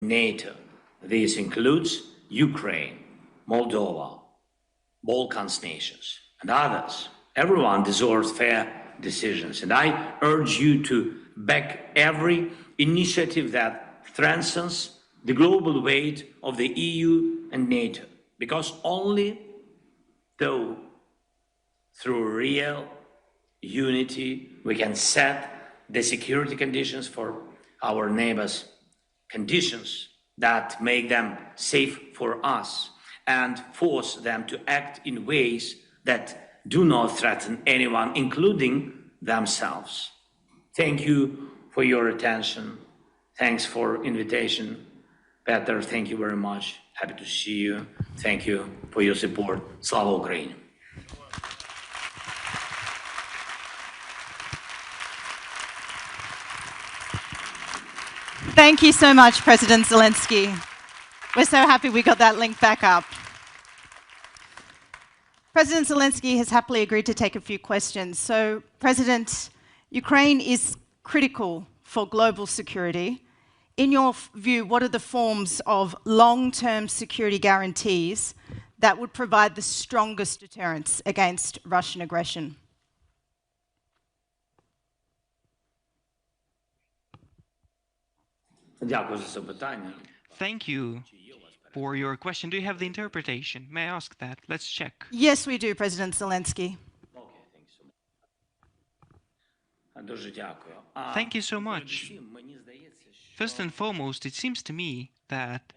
NATO. This includes Ukraine, Moldova, Balkans nations, and others. Everyone deserves fair decisions, and I urge you to back every initiative that strengthens the global weight of the EU and NATO, because only though through real unity we can set the security conditions for our neighbors, conditions that make them safe for us and force them to act in ways that do not threaten anyone, including themselves. Thank you for your attention. Thanks for invitation. Peter, thank you very much. Happy to see you. Thank you for your support. Slava Ukraini! Thank you so much, President Zelensky. We're so happy we got that link back up. President Zelensky has happily agreed to take a few questions. So, President, Ukraine is critical for global security. In your view, what are the forms of long-term security guarantees that would provide the strongest deterrence against Russian aggression? Thank you for your question. Do you have the interpretation? May I ask that? Let's check. Yes, we do, President Zelensky. Thank you so much. First and foremost, it seems to me that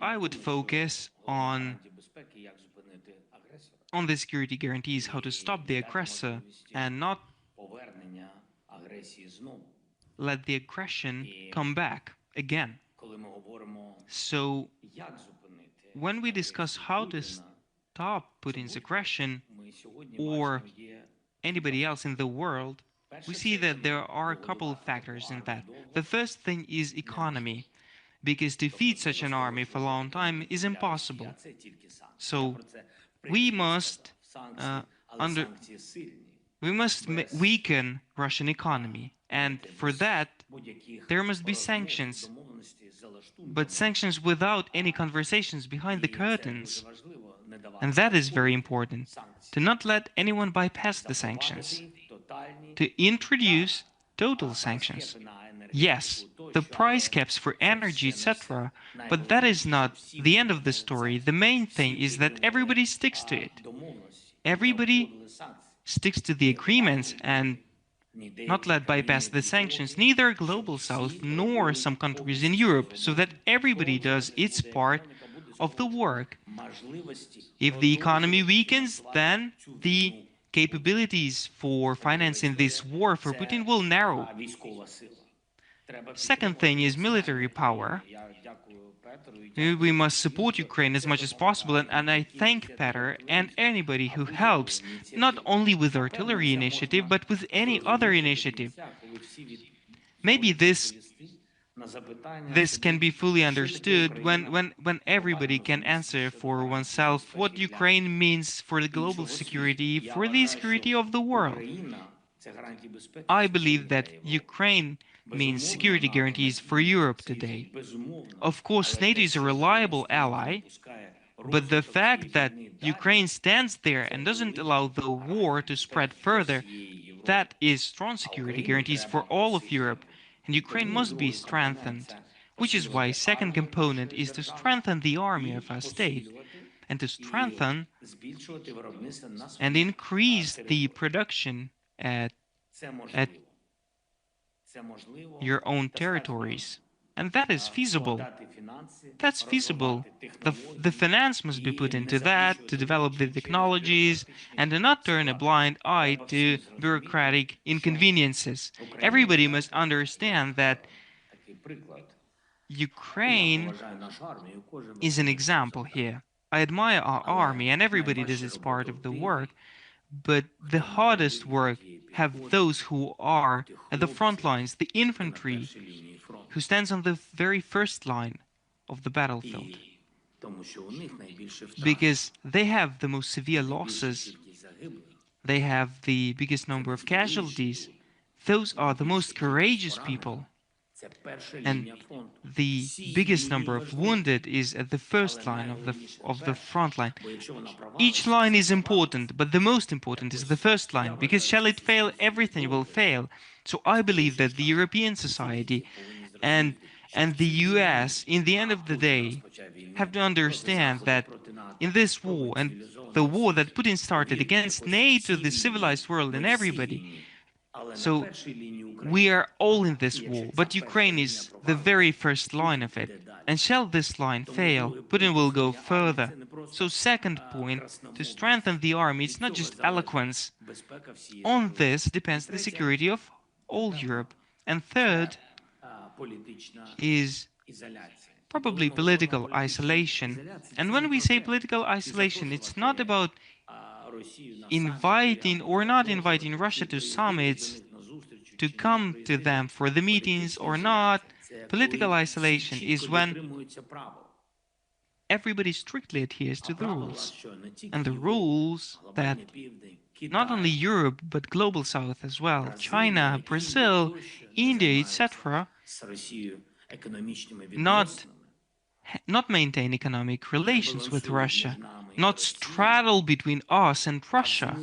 I would focus on the security guarantees, how to stop the aggressor and not let the aggression come back again. So, when we discuss how to stop Putin's aggression or anybody else in the world, we see that there are a couple of factors in that. The first thing is economy, because to feed such an army for a long time is impossible. So, we must weaken Russian economy, and for that there must be sanctions, but sanctions without any conversations behind the curtains. And that is very important, to not let anyone bypass the sanctions, to introduce total sanctions. Yes, the price caps for energy, etc., but that is not the end of the story. The main thing is that everybody sticks to it. Everybody sticks to the agreements and not let bypass the sanctions, neither Global South nor some countries in Europe, so that everybody does its part of the work. If the economy weakens, then the capabilities for financing this war for Putin will narrow. Second thing is military power. We must support Ukraine as much as possible, and I thank Petr and anybody who helps, not only with artillery initiative, but with any other initiative. Maybe this can be fully understood when everybody can answer for oneself what Ukraine means for the global security, for the security of the world. I believe that Ukraine means security guarantees for Europe today. Of course, NATO is a reliable ally, but the fact that Ukraine stands there and doesn't allow the war to spread further, that is strong security guarantees for all of Europe, and Ukraine must be strengthened, which is why second component is to strengthen the army of our state, and to strengthen and increase the production at your own territories. And that is feasible. That's feasible. The finance must be put into that, to develop the technologies, and to not turn a blind eye to bureaucratic inconveniences. Everybody must understand that Ukraine is an example here. I admire our army, and everybody does its part of the work, but the hardest work have those who are at the front lines, the infantry, who stands on the very first line of the battlefield. Because they have the most severe losses, they have the biggest number of casualties. Those are the most courageous people. And the biggest number of wounded is at the first line of the front line. Each line is important, but the most important is the first line, because shall it fail, everything will fail. So I believe that the European society and the US, in the end of the day, have to understand that in this war, and the war that Putin started against NATO, the civilized world, and everybody, so we are all in this war, but Ukraine is the very first line of it. And shall this line fail, Putin will go further. So second point, to strengthen the army, it's not just eloquence. On this depends the security of all Europe. And third is probably political isolation. And when we say political isolation, it's not about inviting or not inviting Russia to summits, to come to them for the meetings or not. Political isolation is when everybody strictly adheres to the rules. And the rules that not only Europe, but global South as well, China, Brazil, India, etc., not maintain economic relations with Russia, not straddle between us and Russia,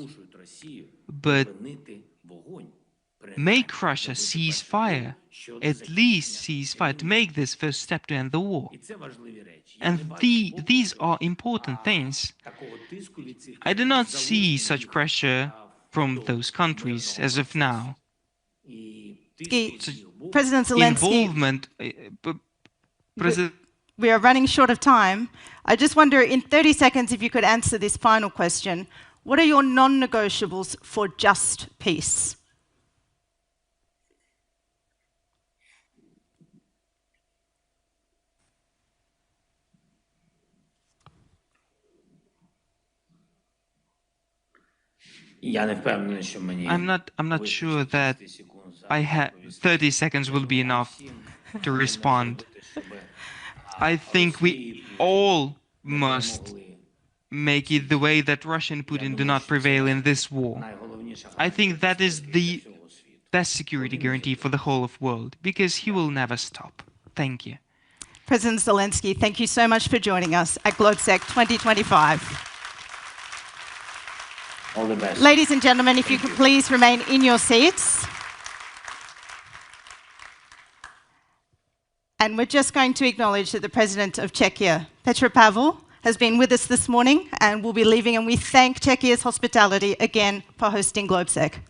but make Russia cease fire, at least cease fire, to make this first step to end the war. And these are important things. I do not see such pressure from those countries as of now. President Zelensky, involvement. We are running short of time. I just wonder, in 30 seconds, if you could answer this final question. What are your non-negotiables for just peace? I'm not sure that 30 seconds will be enough to respond. I think we all must make it the way that Russia and Putin do not prevail in this war. I think that is the best security guarantee for the whole of the world, because he will never stop. Thank you. President Zelensky, thank you so much for joining us at Globsec 2025. All the best. Ladies and gentlemen, if you could please remain in your seats. And we're just going to acknowledge that the President of Czechia, Petr Pavel, has been with us this morning and will be leaving, and we thank Czechia's hospitality again for hosting Globsec.